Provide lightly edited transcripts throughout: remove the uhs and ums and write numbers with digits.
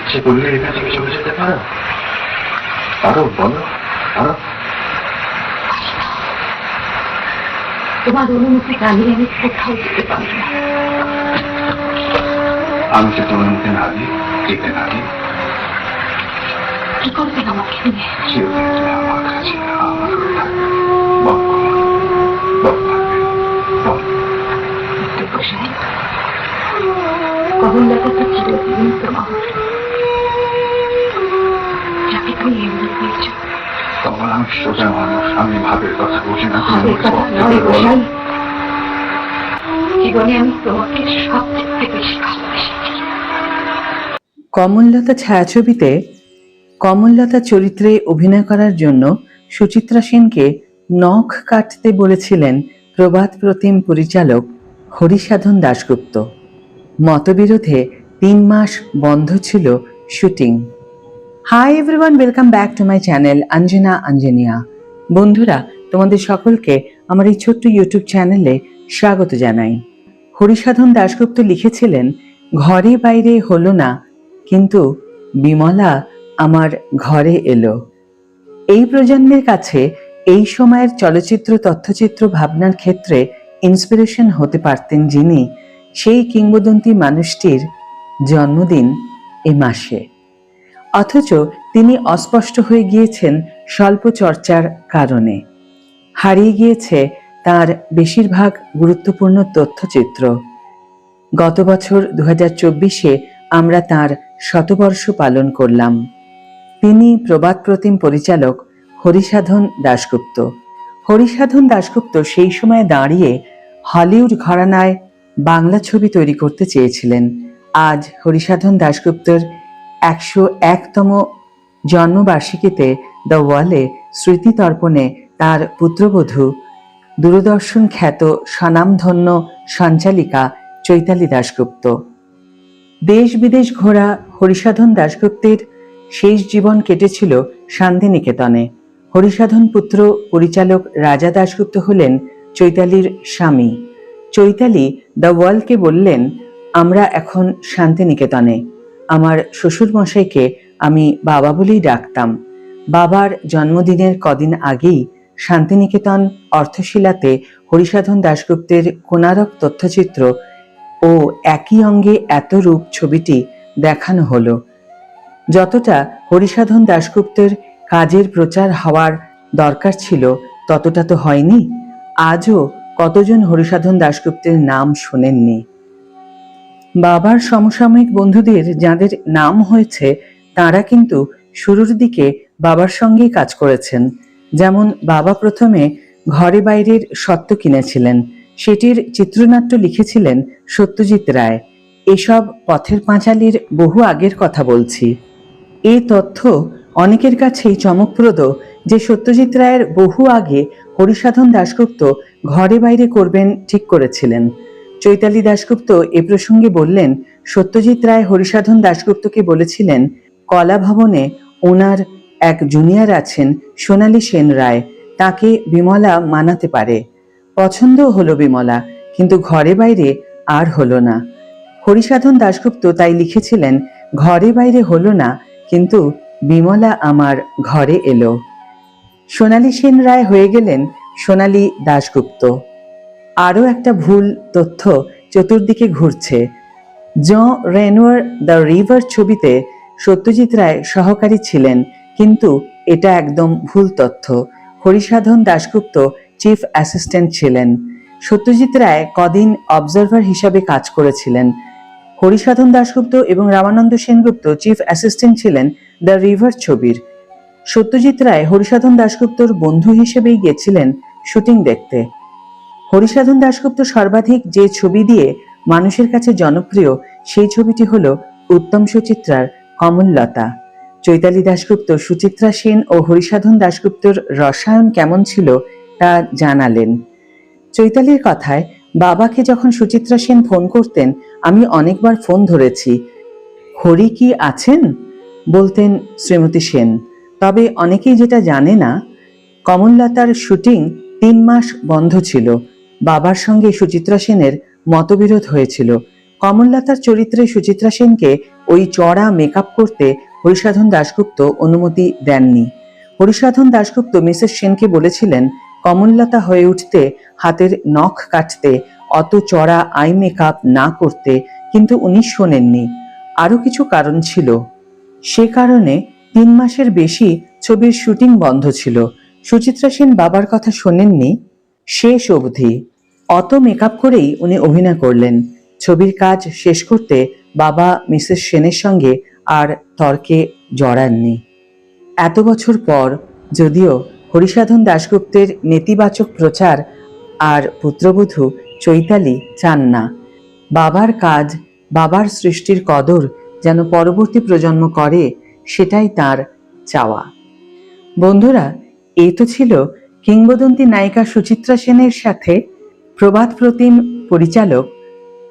ইচ্ছে করলে এখান থেকে চলে যেতে পারো। পারো, বলো, পারো। তোমার অনুমতি না নিয়ে আমি কোথাও যেতে পারি না। আমি যদি অনুমতি না দিই, যেতে না দিই, কি করবেন আমাকে নিয়ে? চিরদিন তুমি আমার কাছে আমার হয়ে থাকবে। বল, বল থাকবে, বল। কমলদাকে তো চিরদিন তোমার যাকে তুমি এমনি হয়েছ। তখন আমি সোজা মানুষ, আমি ভাবের কথা বুঝি না। জীবনে আমি তোমাকে সবচেয়ে বেশি ভালোবেসেছি। কমললতা ছায়াছবিতে কমললতা চরিত্রে অভিনয় করার জন্য সুচিত্রা সেনকে নখ কাটতে বলেছিলেন প্রবাদ প্রতিম পরিচালক হরিসাধন দাশগুপ্ত। মতবিরোধে 3 মাস বন্ধ ছিল shooting. Hi everyone, welcome back to my channel Anjana Anjania. বন্ধুরা, তোমাদের সকলকে আমার এই ছোট্ট ইউটিউব চ্যানেলে স্বাগত জানাই। হরিসাধন দাশগুপ্ত লিখেছিলেন, ঘরে বাইরে হলো না, কিন্তু বিমলা আমার ঘরে এলো। এই প্রজন্মের কাছে এই সময়ের চলচ্চিত্র তথ্যচিত্র ভাবনার ক্ষেত্রে ইন্সপিরেশন হতে পারতেন যিনি, সেই কিংবদন্তি মানুষটির জন্মদিন এ মাসে। অথচ তিনি অস্পষ্ট হয়ে গিয়েছেন স্বল্প চর্চার কারণে। হারিয়ে গিয়েছে তার বেশিরভাগ গুরুত্বপূর্ণ তথ্যচিত্র। গত বছর 2024-এ আমরা তার শতবর্ষ পালন করলাম। তিনি প্রবাদ প্রতিম পরিচালক হরিসাধন দাশগুপ্ত। হরিসাধন দাশগুপ্ত সেই সময়ে দাঁড়িয়ে হলিউড ঘরানায় বাংলা ছবি তৈরি করতে চেয়েছিলেন। আজ হরিসাধন দাশগুপ্তর 101তম জন্মবার্ষিকীতে দ্য ওয়ালে স্মৃতিতর্পণে তার পুত্রবধূ দূরদর্শন খ্যাত স্বনামধন্য সঞ্চালিকা চৈতালি দাশগুপ্ত। দেশ বিদেশ ঘোরা হরিসাধন দাশগুপ্তের শেষ জীবন কেটেছিল শান্তিনিকেতনে। হরিসাধন পুত্র পরিচালক রাজা দাশগুপ্ত হলেন চৈতালির স্বামী। চৈতালি দ্য ওয়ালকে বললেন, আমরা এখন শান্তিনিকেতনে। আমার শ্বশুরমশাইকে আমি বাবা বলেই ডাকতাম। বাবার জন্মদিনের কদিন আগেই শান্তিনিকেতন অর্থশিলাতে হরিসাধন দাশগুপ্তের কোণারক তথ্যচিত্র ও একই অঙ্গে এত রূপ ছবিটি দেখানো হলো। যতটা হরিসাধন দাশগুপ্তের কাজের প্রচার হওয়ার দরকার ছিল ততটা তো হয়নি। আজও কতজন হরিসাধন দাশগুপ্তের নাম শোনেননি। বাবার সমসাময়িক বন্ধুদের যাদের নাম হয়েছে তারা কিন্তু শুরুর দিকে বাবার সঙ্গেই কাজ করেছেন। যেমন বাবা প্রথমে ঘরে বাইরের স্বত্ব কিনেছিলেন, সেটির চিত্রনাট্য লিখেছিলেন সত্যজিৎ রায়। এসব পথের পাঁচালীর বহু আগের কথা বলছি। এই তথ্য অনেকের কাছেই চমকপ্রদ যে সত্যজিৎ রায়ের বহু আগে হরিসাধন দাশগুপ্ত ঘরে বাইরে করবেন ঠিক করেছিলেন। চৈতালি দাশগুপ্ত এ প্রসঙ্গে বললেন, সত্যজিৎ রায় হরিসাধন দাশগুপ্তকে বলেছিলেন, কলা ভবনে ওনার এক জুনিয়র আছেন সোনালী সেন রায়, তাকে বিমলা মানাতে পারে। পছন্দও হলো বিমলা, কিন্তু ঘরে বাইরে আর হলো না। হরিসাধন দাশগুপ্ত তাই লিখেছিলেন, ঘরে বাইরে হলো না, কিন্তু বিমলা আমার ঘরে এলো। সোনালী সেন রায় হয়ে গেলেন সোনালী দাশগুপ্ত। আরও একটা ভুল তথ্য চতুর্দিকে ঘুরছে। জন রেনোয়ার দ্য রিভার ছবিতে সত্যজিৎ রায় সহকারী ছিলেন, কিন্তু এটা একদম ভুল তথ্য। হরিসাধন দাশগুপ্ত চিফ অ্যাসিস্ট্যান্ট ছিলেন। সত্যজিৎ রায় কদিন অবজারভার হিসাবে কাজ করেছিলেন। হরিসাধন দাশগুপ্ত এবং রামানন্দ সেনগুপ্ত চিফ অ্যাসিস্ট্যান্ট ছিলেন দ্য রিভার ছবির। সত্যজিৎ রায় হরিসাধন দাশগুপ্তর বন্ধু হিসেবেই গেছিলেন শুটিং দেখতে। হরিসাধন দাশগুপ্ত সর্বাধিক যে ছবি দিয়ে মানুষের কাছে জনপ্রিয় সেই ছবিটি হল উত্তম সুচিত্রার কমললতা। চৈতালি দাশগুপ্ত সুচিত্রা সেন ও হরিসাধন দাশগুপ্তর রসায়ন কেমন ছিল তা জানালেন। চৈতালির কথায়, বাবাকে যখন সুচিত্রা সেন ফোন করতেন আমি অনেকবার ফোন ধরেছি। হরি কি আছেন বলতেন শ্রীমতী সেন। তবে অনেকেই যেটা জানে না, কমললতার শুটিং 3 মাস বন্ধ ছিল। বাবার সঙ্গে সুচিত্রা সেনের মতবিরোধ হয়েছিল। কমললতার চরিত্রে সুচিত্রা সেনকে ওই চড়া মেকআপ করতে হরিসাধন দাশগুপ্ত অনুমতি দেননি। হরিসাধন দাশগুপ্ত মিসেস সেনকে বলেছিলেন কমললতা হয়ে উঠতে, হাতের নখ কাটতে, অত চড়া আই মেকআপ না করতে, কিন্তু উনি শোনেননি। আরো কিছু কারণ ছিল। সে কারণে 3 মাসের বেশি ছবির শুটিং বন্ধ ছিল। সুচিত্রা সেন বাবার কথা শোনেননি শেষ অবধি। অত মেকআপ করেই উনি অভিনয় করলেন। ছবির কাজ শেষ করতে বাবা মিসেস সেনের সঙ্গে আর তর্কে জড়াননি। এত বছর পর যদিও হরিসাধন দাশগুপ্তের নেতিবাচক প্রচার আর পুত্রবধূ চৈতালি চান না। বাবার কাজ, বাবার সৃষ্টির কদর যেন পরবর্তী প্রজন্ম করে, সেটাই তার চাওয়া। বন্ধুরা, এই তো ছিল কিংবদন্তি নায়িকা সুচিত্রা সেনের সাথে প্রবাদ প্রতিম পরিচালক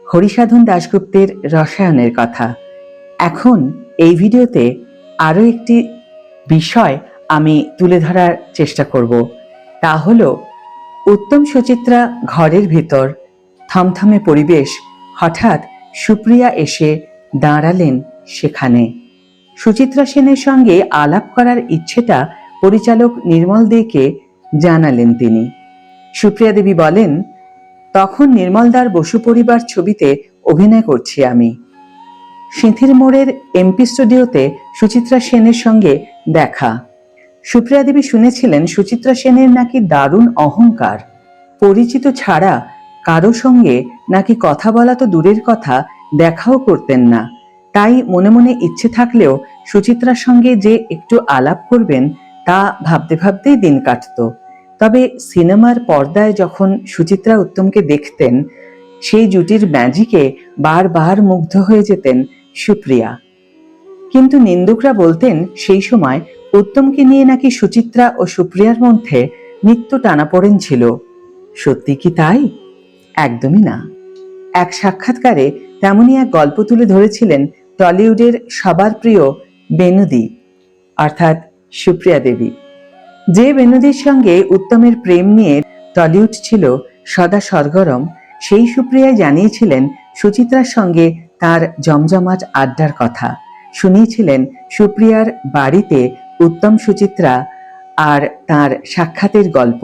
হরিসাধন দাশগুপ্তের রসায়নের কথা। এখন এই ভিডিওতে আরো একটি বিষয় আমি তুলে ধরার চেষ্টা করব। তা হলো উত্তম সুচিত্রা ঘরের ভিতর, থমথমে পরিবেশ, হঠাৎ সুপ্রিয়া এসে দাঁড়ালেন সেখানে। সুচিত্রা সেনের সঙ্গে আলাপ করার ইচ্ছেটা পরিচালক নির্মল দেকে জানালেন তিনি। সুপ্রিয়া দেবী বলেন, তখন নির্মলদার বসু পরিবার ছবিতে অভিনয় করছি আমি। সিঁথির মোড়ের এমপি স্টুডিওতে সুচিত্রা সেনের সঙ্গে দেখা। সুপ্রিয়া দেবী শুনেছিলেন সুচিত্রা সেনের নাকি দারুণ অহংকার, পরিচিত ছাড়া কারো সঙ্গে নাকি কথা বলা তো দূরের কথা, দেখাও করতেন না। তাই মনে মনে ইচ্ছে থাকলেও সুচিত্রার সঙ্গে যে একটু আলাপ করবেন তা ভাবতে ভাবতেই দিন কাটত। তবে সিনেমার পর্দায় যখন সুচিত্রা উত্তমকে দেখতেন, সেই জুটির ম্যাজিকে বারবার মুগ্ধ হয়ে যেতেন সুপ্রিয়া। কিন্তু নিন্দুকরা বলতেন সেই সময় উত্তমকে নিয়ে নাকি সুচিত্রা ও সুপ্রিয়ার মধ্যে নিত্য টানাপোড়েন ছিল। সত্যি কি তাই? একদমই না। এক সাক্ষাৎকারে তেমনই এক গল্প তুলে ধরেছিলেন টলিউডের সবার প্রিয় বেনুদি, অর্থাৎ সুপ্রিয়া দেবী। যে বেনুদির সঙ্গে উত্তমের প্রেম নিয়ে টলিউড ছিল সদা সরগরম, সেই সুপ্রিয়া জানিয়েছিলেন সুচিত্রার সঙ্গে তার জমজমাট আড্ডার কথা। শুনিয়েছিলেন সুপ্রিয়ার বাড়িতে উত্তম সুচিত্রা আর তার সাক্ষাতের গল্প।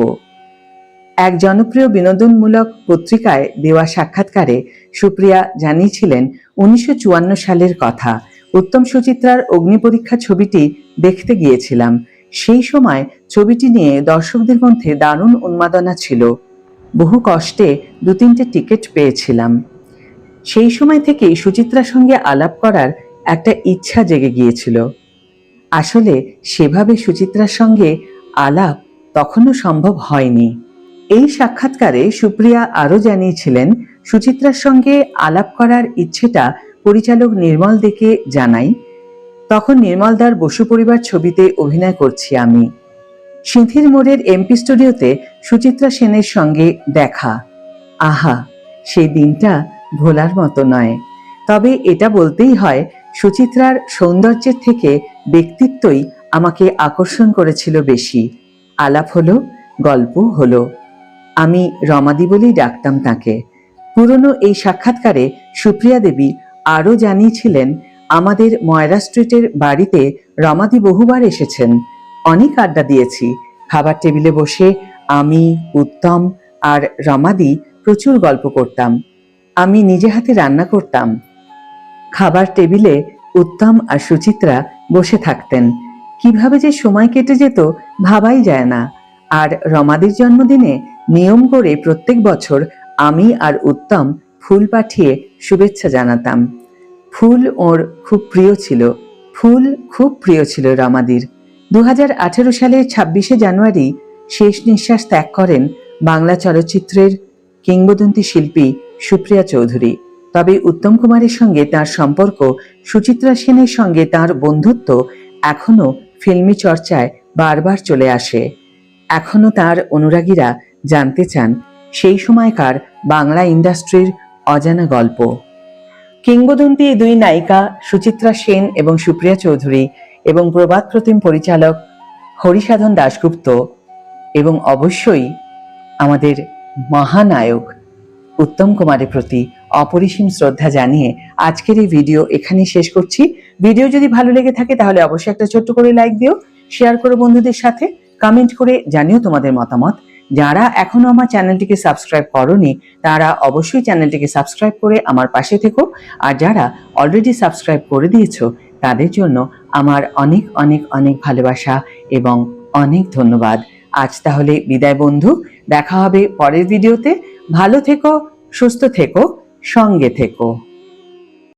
এক জনপ্রিয় বিনোদনমূলক পত্রিকায় দেওয়া সাক্ষাৎকারে সুপ্রিয়া জানিয়েছিলেন 1954 সালের কথা। উত্তম সুচিত্রার অগ্নিপরীক্ষা ছবিটি দেখতে গিয়েছিলাম। সেই সময় ছবিটি নিয়ে দর্শকদের মধ্যে দারুণ উন্মাদনা ছিল। বহু কষ্টে 2-3টে টিকিট পেয়েছিলাম। সেই সময় থেকেই সুচিত্রার সঙ্গে আলাপ করার একটা ইচ্ছা জেগে গিয়েছিল। আসলে সেভাবে সুচিত্রার সঙ্গে আলাপ তখনও সম্ভব হয়নি। এই সাক্ষাৎকারে সুপ্রিয়া আরও জানিয়েছিলেন, সুচিত্রার সঙ্গে আলাপ করার ইচ্ছেটা পরিচালক নির্মল দেকে জানাই। তখন নির্মলদার বসু পরিবার ছবিতে অভিনয় করছি আমি। সিঁথির মোড়ের এমপি স্টুডিওতে সুচিত্রা সেনের সঙ্গে দেখা। আহা, সেই দিনটা ভোলার মতো নয়। তবে এটা বলতেই হয়, সুচিত্রার সৌন্দর্যের থেকে ব্যক্তিত্বই আমাকে আকর্ষণ করেছিল বেশি। আলাপ হলো, গল্প হলো। আমি রমাদি বলেই ডাকতাম তাকে। পুরনো এই সাক্ষাৎকারে সুপ্রিয়া দেবী আরও জানিয়েছিলেন, আমাদের ময়রা স্ট্রিটের বাড়িতে রমাদি বহুবার এসেছেন। অনেক আড্ডা দিয়েছি। খাবার টেবিলে বসে আমি, উত্তম আর রমাদি প্রচুর গল্প করতাম। আমি নিজে হাতে রান্না করতাম। খাবার টেবিলে উত্তম আর সুচিত্রা বসে থাকতেন। কিভাবে যে সময় কেটে যেত ভাবাই যায় না। আর রমাদির জন্মদিনে নিয়ম করে প্রত্যেক বছর আমি আর উত্তম ফুল পাঠিয়ে শুভেচ্ছা জানাতাম। ফুল ওর খুব প্রিয় ছিল। ফুল খুব প্রিয় ছিল রমাদির। 2018 সালের 26শে জানুয়ারি শেষ নিঃশ্বাস ত্যাগ করেন বাংলা চলচ্চিত্রের কিংবদন্তি শিল্পী সুপ্রিয়া চৌধুরী। তবে উত্তম কুমারের সঙ্গে তার সম্পর্ক, সুচিত্রা সেনের সঙ্গে তার বন্ধুত্ব এখনো ফিল্মি চর্চায় বারবার চলে আসে। এখনো তার অনুরাগীরা জানতে চান সেই সময়কার বাংলা ইন্ডাস্ট্রির অজানা গল্প। কিংবদন্তি এই দুই নায়িকা সুচিত্রা সেন এবং সুপ্রিয়া চৌধুরী এবং প্রবাদ প্রতিম পরিচালক হরিসাধন দাশগুপ্ত এবং অবশ্যই আমাদের মহানায়ক উত্তম কুমারের প্রতি অপরিসীম শ্রদ্ধা জানিয়ে আজকের এই ভিডিও এখানেই শেষ করছি। ভিডিও যদি ভালো লেগে থাকে তাহলে অবশ্যই একটা ছোট্ট করে লাইক দিও, শেয়ার করো বন্ধুদের সাথে, কমেন্ট করে জানিও তোমাদের মতামত। যারা এখনো আমার চ্যানেলটিকে সাবস্ক্রাইব করোনি তারা অবশ্যই চ্যানেলটিকে সাবস্ক্রাইব করে আমার পাশে থেকো, আর যারা অলরেডি সাবস্ক্রাইব করে দিয়েছো তাদের জন্য আমার অনেক অনেক অনেক ভালোবাসা এবং অনেক ধন্যবাদ। আজ তাহলে বিদায় বন্ধু, দেখা হবে পরের ভিডিওতে। ভালো থেকো, সুস্থ থেকো, সঙ্গে থেকো।